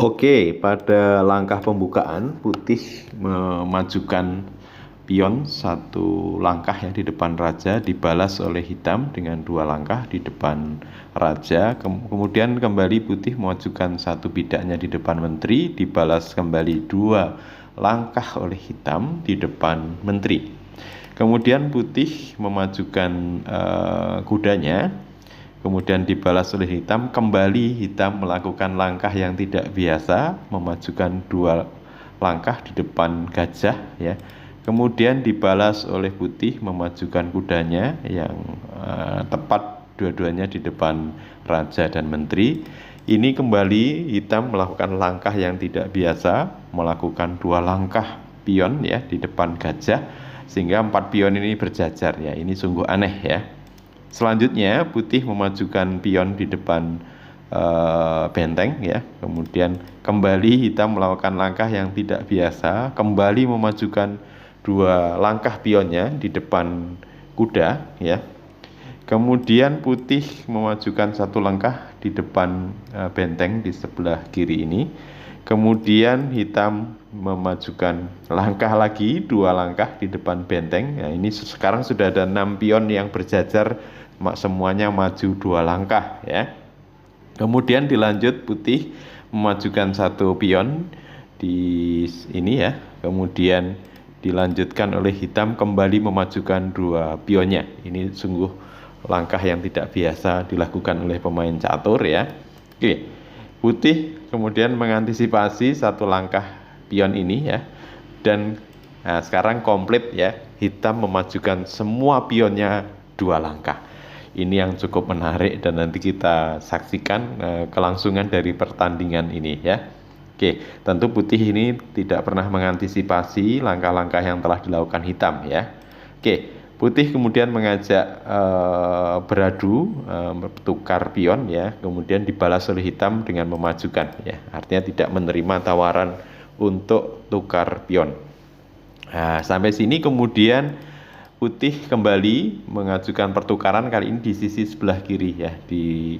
Oke, pada langkah pembukaan putih memajukan pion satu langkah ya di depan raja, dibalas oleh hitam dengan dua langkah di depan raja. Kemudian kembali putih memajukan satu bidaknya di depan menteri, dibalas kembali dua langkah oleh hitam di depan menteri. Kemudian putih memajukan kudanya, kemudian dibalas oleh hitam. Kembali hitam melakukan langkah yang tidak biasa, memajukan dua langkah di depan gajah ya. Kemudian dibalas oleh putih memajukan kudanya yang tepat dua-duanya di depan raja dan menteri. Ini kembali hitam melakukan langkah yang tidak biasa, melakukan dua langkah pion ya di depan gajah, sehingga 4 pion ini berjajar ya. Ini sungguh aneh ya. Selanjutnya putih memajukan pion di depan benteng ya. Kemudian kembali hitam melakukan langkah yang tidak biasa, kembali memajukan dua langkah pionnya di depan kuda ya. Kemudian putih memajukan satu langkah di depan benteng di sebelah kiri ini. Kemudian hitam memajukan langkah lagi, dua langkah di depan benteng. Nah, ini sekarang sudah ada 6 pion yang berjajar, semuanya maju dua langkah ya. Kemudian dilanjut putih memajukan satu pion di ini ya. Kemudian dilanjutkan oleh hitam kembali memajukan dua pionnya. Ini sungguh langkah yang tidak biasa dilakukan oleh pemain catur ya. Oke, putih kemudian mengantisipasi satu langkah pion ini ya. Dan sekarang komplit ya, hitam memajukan semua pionnya dua langkah. Ini yang cukup menarik dan nanti kita saksikan kelangsungan dari pertandingan ini ya. Oke, tentu putih ini tidak pernah mengantisipasi langkah-langkah yang telah dilakukan hitam ya. Oke, putih kemudian mengajak beradu, bertukar pion ya, kemudian dibalas oleh hitam dengan memajukan ya. Artinya tidak menerima tawaran untuk tukar pion. Nah, sampai sini kemudian putih kembali mengajukan pertukaran, kali ini di sisi sebelah kiri ya, di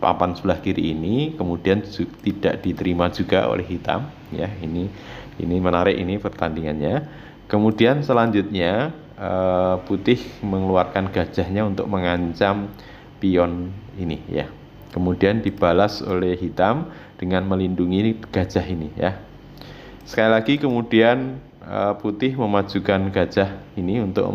papan sebelah kiri ini, kemudian tidak diterima juga oleh hitam ya. Ini menarik ini pertandingannya. Kemudian selanjutnya putih mengeluarkan gajahnya untuk mengancam pion ini ya. Kemudian dibalas oleh hitam dengan melindungi gajah ini ya. Sekali lagi kemudian putih memajukan gajah ini untuk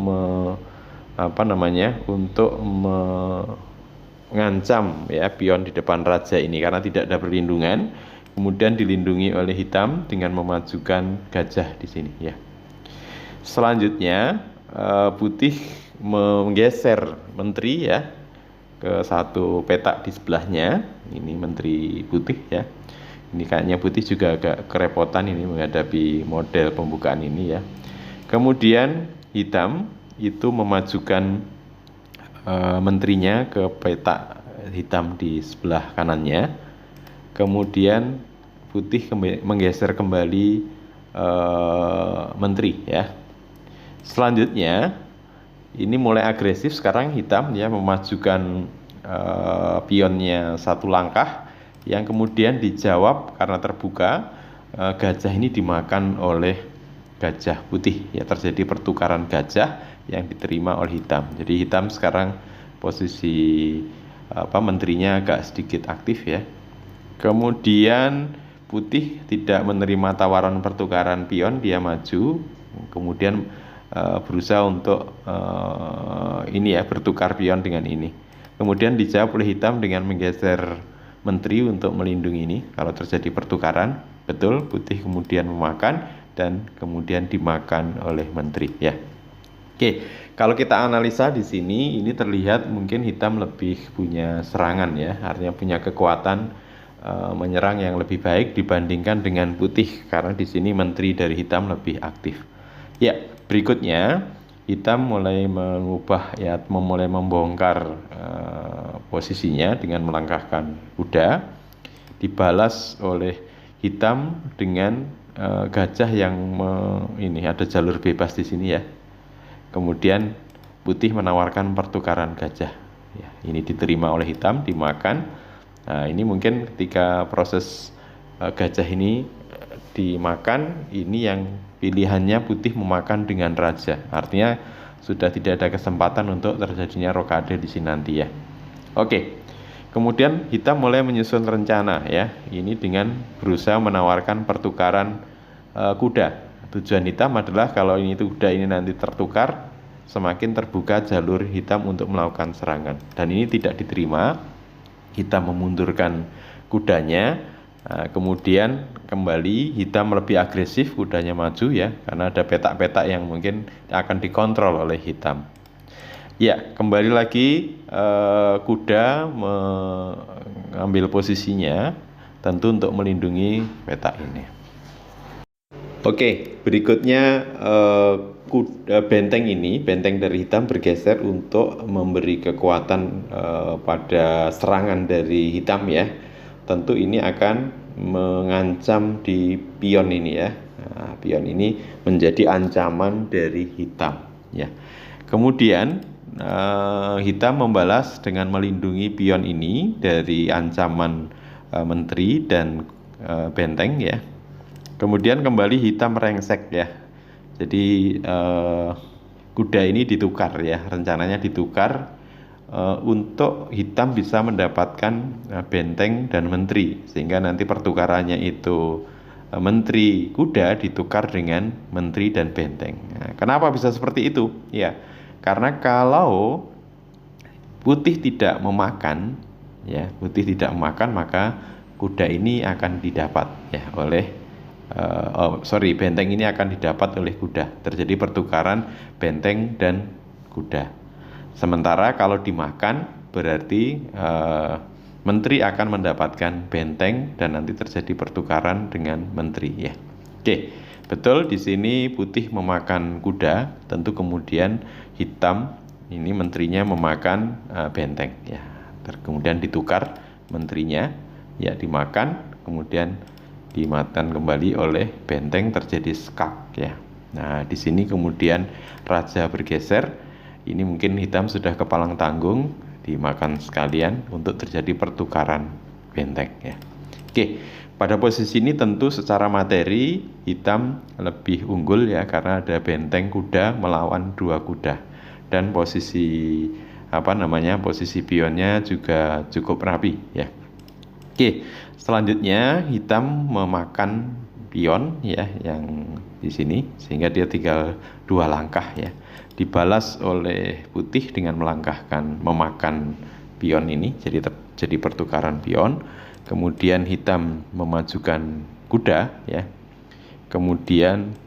mengancam ya pion di depan raja ini karena tidak ada perlindungan. Kemudian dilindungi oleh hitam dengan memajukan gajah di sini ya. Selanjutnya putih menggeser menteri ya ke satu petak di sebelahnya. Ini menteri putih ya. Ini kayaknya putih juga agak kerepotan ini menghadapi model pembukaan ini ya. Kemudian hitam itu memajukan menterinya ke petak hitam di sebelah kanannya. Kemudian putih menggeser kembali menteri ya. Selanjutnya ini mulai agresif sekarang hitam ya, memajukan pionnya satu langkah, yang kemudian dijawab karena terbuka, gajah ini dimakan oleh gajah putih ya. Terjadi pertukaran gajah yang diterima oleh hitam. Jadi hitam sekarang posisi menterinya agak sedikit aktif ya. Kemudian putih tidak menerima tawaran pertukaran pion, dia maju kemudian berusaha untuk bertukar pion dengan ini. Kemudian dijawab oleh hitam dengan menggeser menteri untuk melindungi ini kalau terjadi pertukaran. Betul, putih kemudian memakan dan kemudian dimakan oleh menteri ya. Oke, kalau kita analisa di sini, ini terlihat mungkin hitam lebih punya serangan ya, artinya punya kekuatan menyerang yang lebih baik dibandingkan dengan putih, karena di sini menteri dari hitam lebih aktif. Ya, berikutnya hitam mulai mengubah ya, mulai membongkar posisinya dengan melangkahkan kuda, dibalas oleh hitam dengan gajah yang ini ada jalur bebas di sini ya. Kemudian putih menawarkan pertukaran gajah ya, ini diterima oleh hitam, dimakan. Nah, ini mungkin ketika proses gajah ini dimakan, ini yang pilihannya putih memakan dengan raja. Artinya sudah tidak ada kesempatan untuk terjadinya rokade di sini nanti ya. Oke. Kemudian hitam mulai menyusun rencana ya. Ini dengan berusaha menawarkan pertukaran kuda. Tujuan hitam adalah kalau ini kuda ini nanti tertukar, semakin terbuka jalur hitam untuk melakukan serangan. Dan ini tidak diterima. Hitam memundurkan kudanya. Kemudian kembali hitam lebih agresif, kudanya maju ya, karena ada petak-petak yang mungkin akan dikontrol oleh hitam. Ya, kembali lagi kuda mengambil posisinya tentu untuk melindungi petak ini. Oke, berikutnya benteng ini, benteng dari hitam bergeser untuk memberi kekuatan pada serangan dari hitam ya. Tentu ini akan mengancam di pion ini ya. Nah, pion ini menjadi ancaman dari hitam ya. Kemudian hitam membalas dengan melindungi pion ini dari ancaman menteri dan benteng ya. Kemudian kembali hitam merengsek ya. Jadi kuda ini ditukar ya, rencananya ditukar untuk hitam bisa mendapatkan benteng dan menteri, sehingga nanti pertukarannya itu menteri kuda ditukar dengan menteri dan benteng. Nah, kenapa bisa seperti itu? Ya, karena kalau putih tidak memakan, ya putih tidak memakan, maka kuda ini akan didapat ya oleh benteng ini akan didapat oleh kuda. Terjadi pertukaran benteng dan kuda. Sementara kalau dimakan berarti menteri akan mendapatkan benteng dan nanti terjadi pertukaran dengan menteri ya. Oke, betul di sini putih memakan kuda, tentu kemudian hitam ini menterinya memakan benteng ya. Kemudian ditukar menterinya ya, dimakan kemudian dimakan kembali oleh benteng, terjadi skak ya. Nah, di sini kemudian raja bergeser. Ini mungkin hitam sudah kepalang tanggung, dimakan sekalian untuk terjadi pertukaran benteng ya. Oke, pada posisi ini tentu secara materi hitam lebih unggul ya, karena ada benteng kuda melawan dua kuda, dan posisi posisi pionnya juga cukup rapi ya. Oke, selanjutnya hitam memakan pion ya yang di sini, sehingga dia tinggal 2 langkah ya. Dibalas oleh putih dengan memakan pion ini, jadi pertukaran pion. Kemudian hitam memajukan kuda ya. Kemudian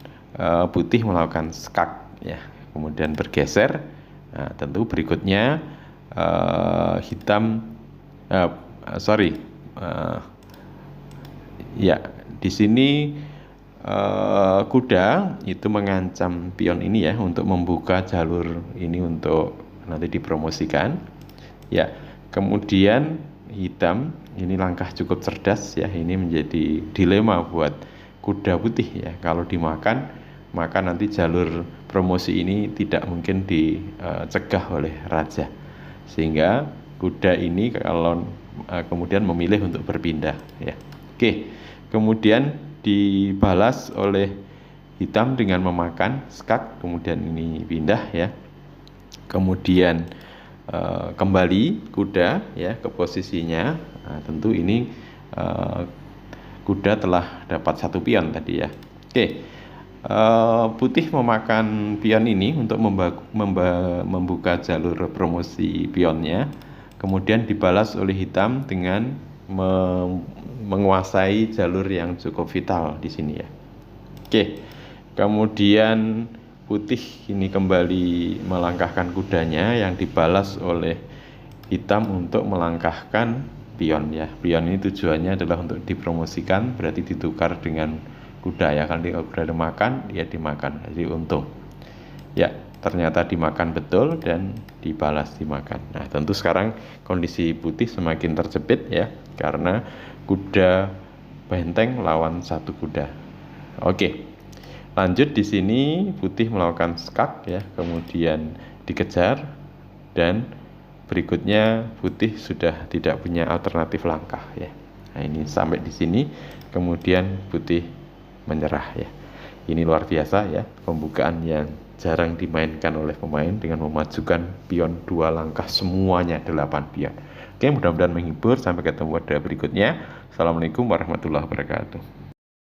putih melakukan skak ya. Kemudian bergeser. Nah, tentu berikutnya di sini kuda itu mengancam pion ini ya, untuk membuka jalur ini untuk nanti dipromosikan ya. Kemudian hitam ini langkah cukup cerdas ya, ini menjadi dilema buat kuda putih ya. Kalau dimakan maka nanti jalur promosi ini tidak mungkin dicegah oleh raja, sehingga kuda ini kalau kemudian memilih untuk berpindah ya. Oke, kemudian dibalas oleh hitam dengan memakan skak, kemudian ini pindah ya. Kemudian kembali kuda ya ke posisinya. Nah, tentu ini kuda telah dapat 1 pion tadi ya. Oke, putih memakan pion ini untuk membuka jalur promosi pionnya. Kemudian dibalas oleh hitam dengan menguasai jalur yang cukup vital di sini ya. Oke, kemudian putih ini kembali melangkahkan kudanya yang dibalas oleh hitam untuk melangkahkan pion ya. Pion ini tujuannya adalah untuk dipromosikan, berarti ditukar dengan kuda ya. Kalau kuda dimakan, dia dimakan, jadi untung. Ya, ternyata dimakan betul dan dibalas dimakan. Nah, tentu sekarang kondisi putih semakin terjepit ya, karena kuda benteng lawan 1 kuda. Oke, lanjut di sini putih melakukan skak ya, kemudian dikejar, dan berikutnya putih sudah tidak punya alternatif langkah ya. Nah, ini sampai di sini, kemudian putih menyerah ya. Ini luar biasa ya, pembukaan yang jarang dimainkan oleh pemain dengan memajukan pion 2 langkah semuanya 8 pion. Oke, mudah-mudahan menghibur. Sampai ketemu pada berikutnya. Assalamualaikum warahmatullahi wabarakatuh.